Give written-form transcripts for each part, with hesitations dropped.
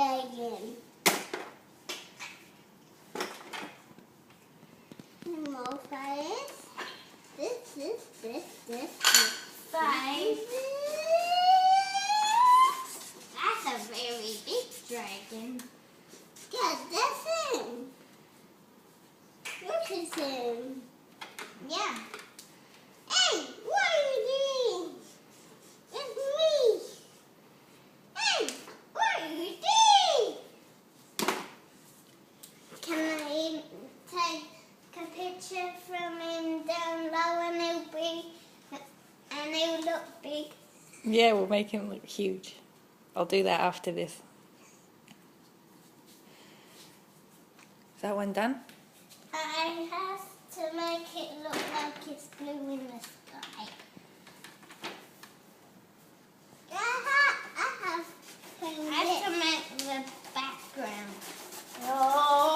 dragon. More fires. This. Five. That's a very big dragon. Yeah, that's him. Look at him. Yeah. Hey, what are you doing? It's me. Hey, what are you doing? Can I take a picture from him down low and he'll look big? Yeah, we'll make him look huge. I'll do that after this. Is that one done? I have to make it look like it's blue in the sky. I have to make the background. Oh!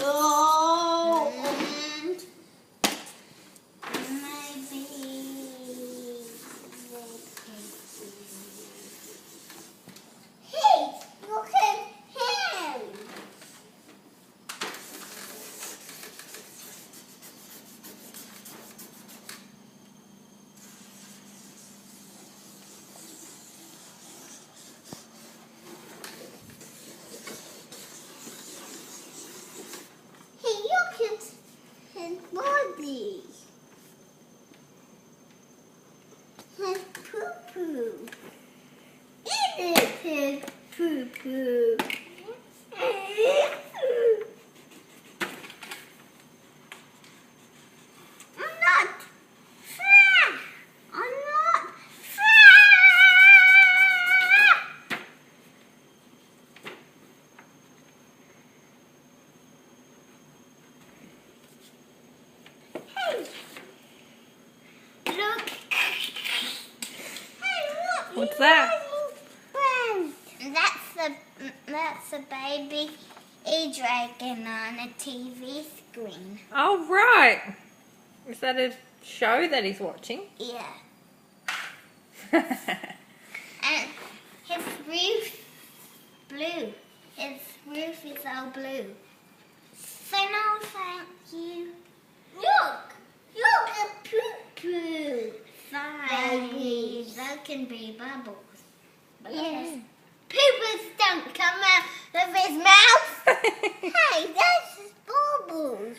Oh! And maybe hey, look at him! Hey, look at his body. His poo-poo. It is his poo-poo. I'm not fat. I'm not fat. Hey, look. Hey, look. What's he's that? riding friends. That's a baby e-dragon on a TV screen. Oh, right. Is that a show that he's watching? Yeah. And his roof blue. His roof is all blue. So no, thank you. Look at poo-poo. Five. Babies. That can be bubbles. Yes. Poopers don't come out of his mouth. Hey, that's his bubbles.